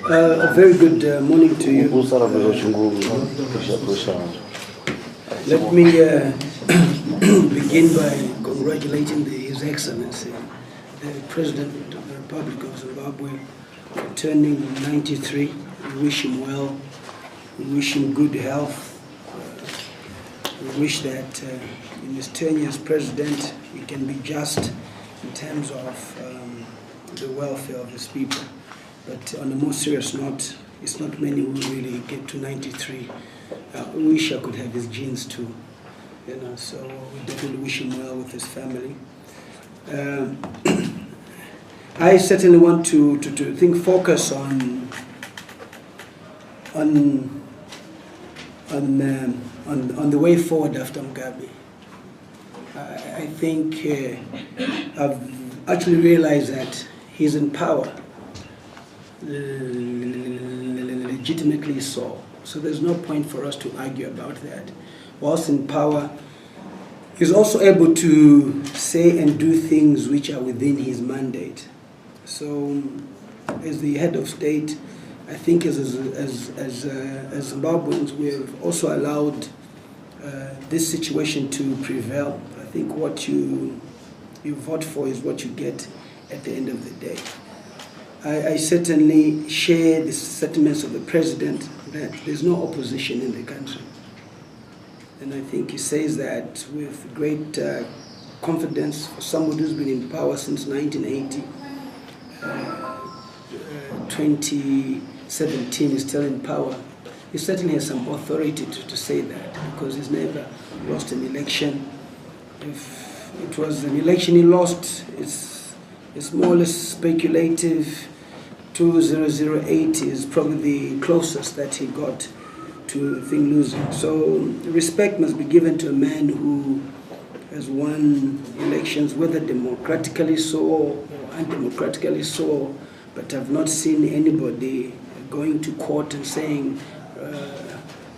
A very good morning to you. Let me begin by congratulating His Excellency, the President of the Republic of Zimbabwe, for turning 93. We wish him well. We wish him good health. We wish that in his tenure as President, he can be just in terms of the welfare of his people. But on a more serious note, it's not many who really get to 93. I wish I could have his genes too, so we definitely wish him well with his family. I certainly want to focus on the way forward after Mugabe. I think I've actually realized that he's in power, legitimately so. So there's no point for us to argue about that. Whilst in power, he's also able to say and do things which are within his mandate. So as the head of state, I think as Zimbabweans, we have also allowed this situation to prevail. I think what you vote for is what you get at the end of the day. I certainly share the sentiments of the President that there's no opposition in the country. And I think he says that with great confidence for someone who's been in power since 1980. 2017 is still in power. He certainly has some authority to say that, because he's never lost an election. If it was an election he lost, it's more or less speculative. 2008 is probably the closest that he got to the thing losing. So respect must be given to a man who has won elections, whether democratically so or undemocratically so, but I've not seen anybody going to court and saying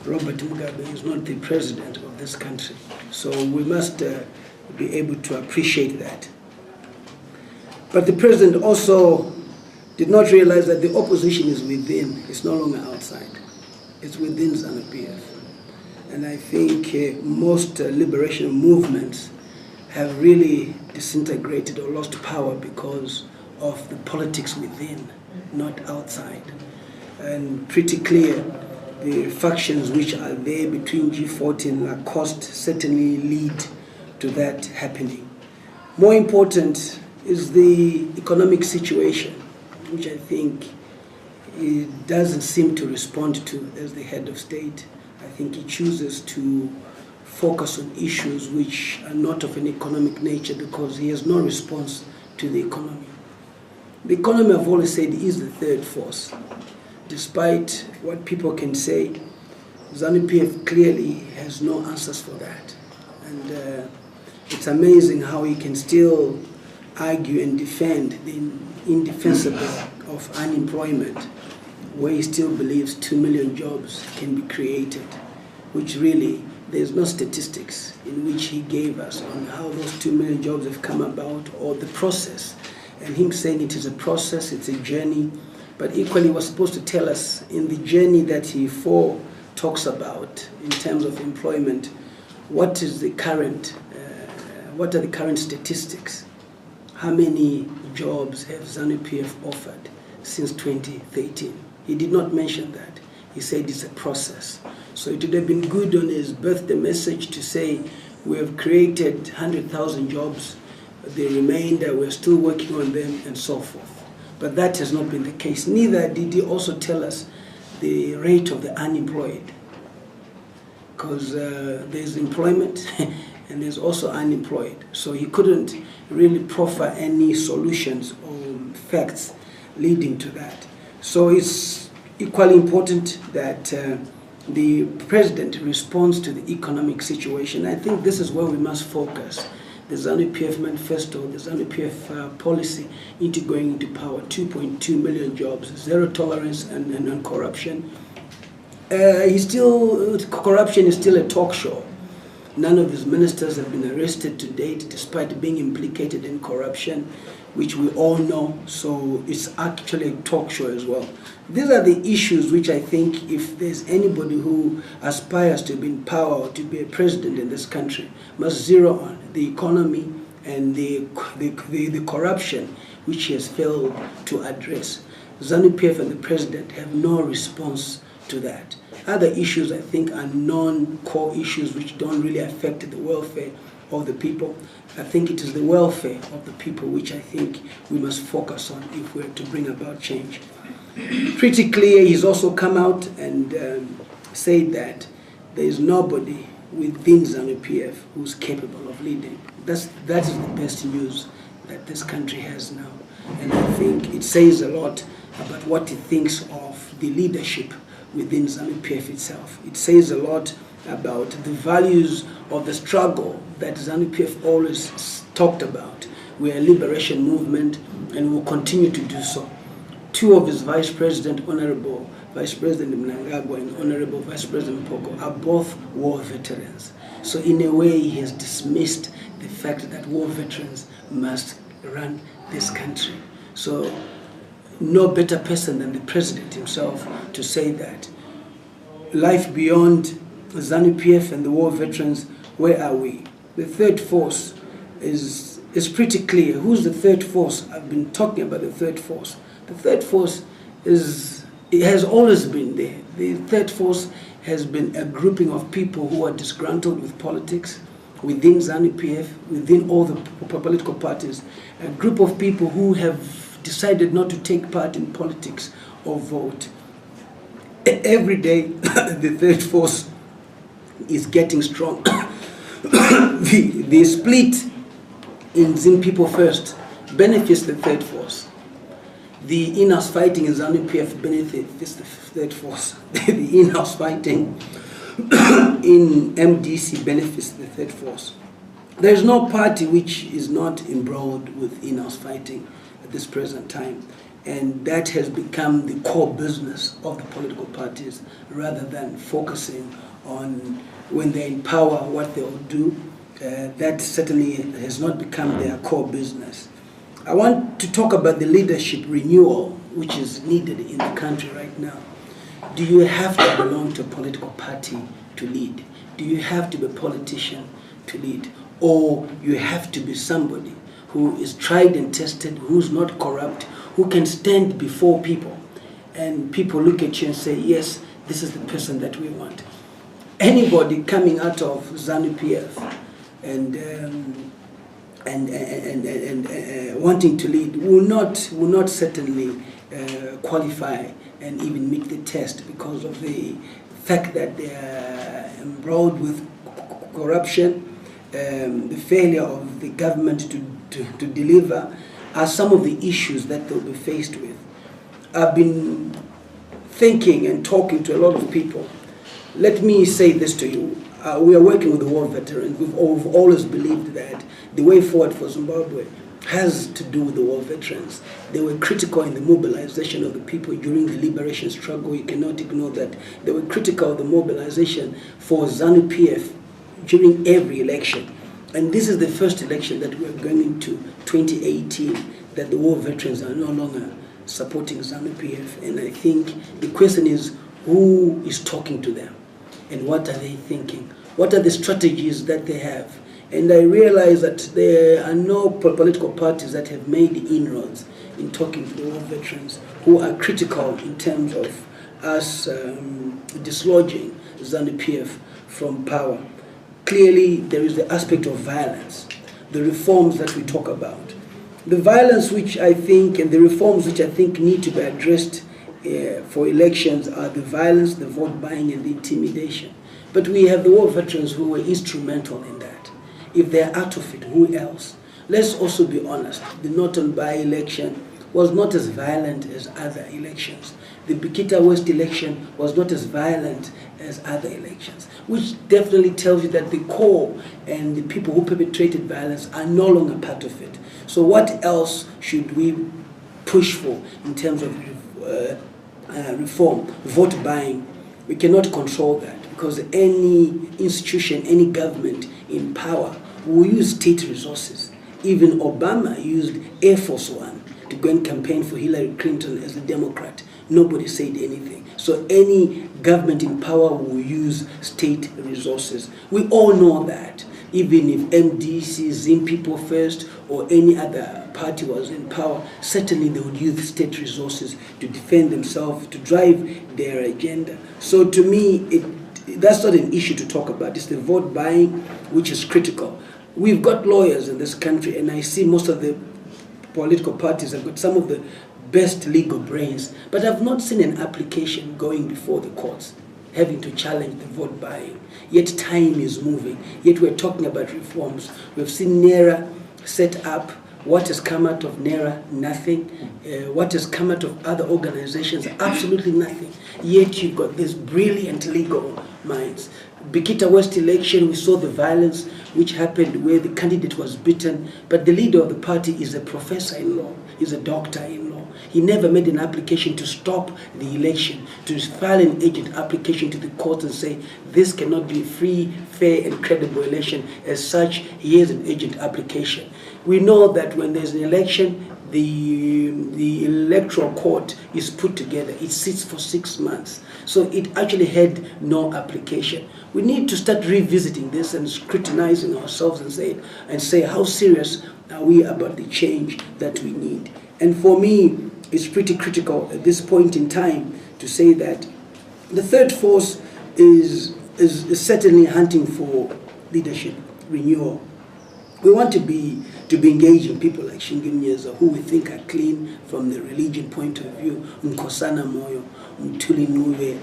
Robert Mugabe is not the president of this country. So we must be able to appreciate that. But the president also did not realize that the opposition is within. It's no longer outside. It's within ZANU-PF. And I think most liberation movements have really disintegrated or lost power because of the politics within, not outside. And pretty clear, the factions which are there between G40 and Lacoste certainly lead to that happening. More important is the economic situation, which I think he doesn't seem to respond to as the head of state. I think he chooses to focus on issues which are not of an economic nature because he has no response to the economy. The economy, I've always said, is the third force. Despite what people can say, ZANU-PF clearly has no answers for that. And it's amazing how he can still argue and defend the indefensible of unemployment, where he still believes 2 million jobs can be created, which really, there's no statistics in which he gave us on how those 2 million jobs have come about or the process. And him saying it is a process, it's a journey, but equally he was supposed to tell us in the journey that he talks about in terms of employment, what is the current, what are the current statistics? How many jobs have ZANU-PF offered since 2013? He did not mention that. He said it's a process. So it would have been good on his birthday message to say, we have created 100,000 jobs, the remainder we're still working on them, and so forth. But that has not been the case. Neither did he also tell us the rate of the unemployed, because there's employment and there's also unemployed. So he couldn't really proffer any solutions or facts leading to that. So it's equally important that the president responds to the economic situation. I think this is where we must focus. The ZANU-PF manifesto, the ZANU-PF policy into going into power, 2.2 million jobs, zero tolerance and corruption. Corruption is still a talk show. None of his ministers have been arrested to date, despite being implicated in corruption, which we all know. So it's actually a talk show as well. These are the issues which I think, if there's anybody who aspires to be in power or to be a president in this country, must zero on the economy and the corruption which he has failed to address. ZANU-PF and the president have no response to that. Other issues, I think, are non-core issues which don't really affect the welfare of the people. I think it is the welfare of the people which I think we must focus on if we're to bring about change. Pretty clear, he's also come out and said that there is nobody within ZANU-PF who's capable of leading. That is the best news that this country has now. And I think it says a lot about what he thinks of the leadership within ZANU-PF itself. It says a lot about the values of the struggle that ZANU-PF always talked about. We're a liberation movement and will continue to do so. Two of his vice president, Honorable Vice President Mnangagwa and Honorable Vice President Mpoko, are both war veterans. So in a way, he has dismissed the fact that war veterans must run this country. So no better person than the president himself to say that. Life beyond ZANU-PF and the war veterans, where are we? The third force is pretty clear. Who's the third force? I've been talking about the third force. The third force it has always been there. The third force has been a grouping of people who are disgruntled with politics within ZANU-PF, within all the political parties, a group of people who have decided not to take part in politics or vote. Every day, the third force is getting strong. The split in Zim People First benefits the third force. The in-house fighting in ZANU-PF benefits the third force. The in-house fighting in MDC benefits the third force. There is no party which is not embroiled with in-house fighting at this present time. And that has become the core business of the political parties, rather than focusing on, when they're in power, what they'll do. That certainly has not become their core business. I want to talk about the leadership renewal which is needed in the country right now. Do you have to belong to a political party to lead? Do you have to be a politician to lead? Or you have to be somebody who is tried and tested, who's not corrupt, who can stand before people, and people look at you and say, yes, this is the person that we want. Anybody coming out of ZANU-PF and wanting to lead will not certainly qualify and even meet the test, because of the fact that they are embroiled with corruption, the failure of the government to deliver are some of the issues that they'll be faced with. I've been thinking and talking to a lot of people. Let me say this to you. We are working with the war veterans. We've always believed that the way forward for Zimbabwe has to do with the war veterans. They were critical in the mobilization of the people during the liberation struggle. You cannot ignore that. They were critical of the mobilization for ZANU-PF during every election. And this is the first election that we're going into, 2018, that the war veterans are no longer supporting ZANU-PF. And I think the question is, who is talking to them? And what are they thinking? What are the strategies that they have? And I realize that there are no political parties that have made inroads in talking to the war veterans who are critical in terms of us dislodging ZANU-PF from power. Clearly, there is the aspect of violence, the reforms that we talk about. The violence which I think, and the reforms which I think need to be addressed for elections are the violence, the vote buying, and the intimidation. But we have the war veterans who were instrumental in that. If they're out of it, who else? Let's also be honest. The Northern by-election was not as violent as other elections. The Bikita West election was not as violent as other elections, which definitely tells you that the core and the people who perpetrated violence are no longer part of it. So what else should we push for in terms of reform? Vote buying. We cannot control that, because any institution, any government in power will use state resources. Even Obama used Air Force One to go and campaign for Hillary Clinton as a Democrat. Nobody said anything. So any government in power will use state resources. We all know that. Even if MDC, Zim People First, or any other party was in power, certainly they would use state resources to defend themselves, to drive their agenda. So to me, that's not an issue to talk about. It's the vote buying, which is critical. We've got lawyers in this country, and I see most of the political parties have got some of the best legal brains, but I've not seen an application going before the courts having to challenge the vote buying. Yet time is moving. Yet we're talking about reforms. We've seen NERA set up. What has come out of NERA? Nothing. What has come out of other organizations? Absolutely nothing. Yet you've got these brilliant legal minds. Bikita West election, we saw the violence which happened where the candidate was beaten, but the leader of the party is a professor-in-law, is a doctor-in-law. He never made an application to stop the election, to file an agent application to the court and say, this cannot be a free, fair, and credible election. As such, here's an agent application. We know that when there's an election, the electoral court is put together. It sits for 6 months. So it actually had no application. We need to start revisiting this and scrutinizing ourselves and say how serious are we about the change that we need. And for me, it's pretty critical at this point in time to say that the third force is certainly hunting for leadership renewal. We want to be engaging people like Shingim Nyeza, who we think are clean from the religion point of view, Nkosana Moyo, Mtuli Nuve.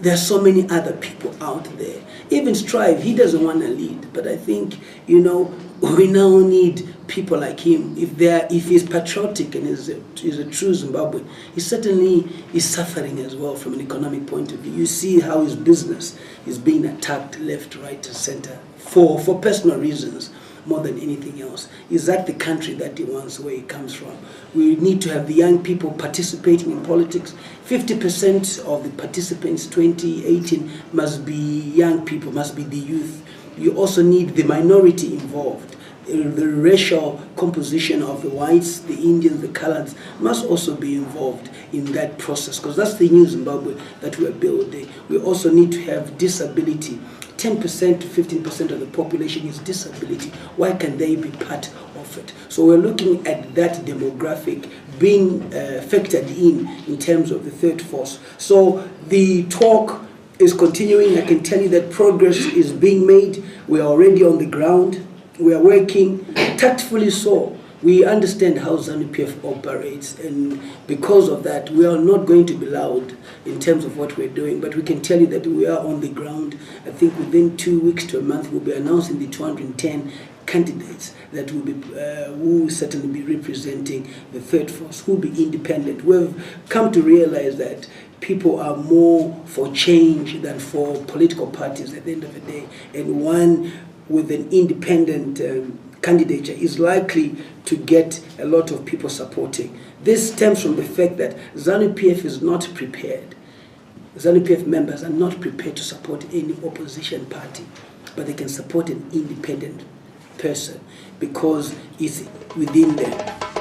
There are so many other people out there. Even Strive, he doesn't want to lead, but I think, we now need people like him. If he's patriotic and is a true Zimbabwean, he certainly is suffering as well from an economic point of view. You see how his business is being attacked left, right, and center for personal reasons more than anything else. Is that the country that he wants, where he comes from? We need to have the young people participating in politics. 50% of the participants 2018 must be young people, must be the youth. You also need the minority involved. The racial composition of the whites, the Indians, the coloreds must also be involved in that process, because that's the new Zimbabwe that we're building. We also need to have disability. 10% to 15% of the population is disability. Why can they be part of it? So we're looking at that demographic being factored in terms of the third force. So the talk is continuing. I can tell you that progress is being made. We are already on the ground. We are working tactfully so. We understand how ZANU-PF operates, and because of that, we are not going to be loud in terms of what we're doing, but we can tell you that we are on the ground. I think within 2 weeks to a month, we'll be announcing the 210 candidates that will certainly be representing the third force, who will be independent. We've come to realize that people are more for change than for political parties at the end of the day, and one with an independent candidature is likely to get a lot of people supporting. This stems from the fact that ZANU-PF is not prepared. ZANU-PF members are not prepared to support any opposition party, but they can support an independent person because it's within them.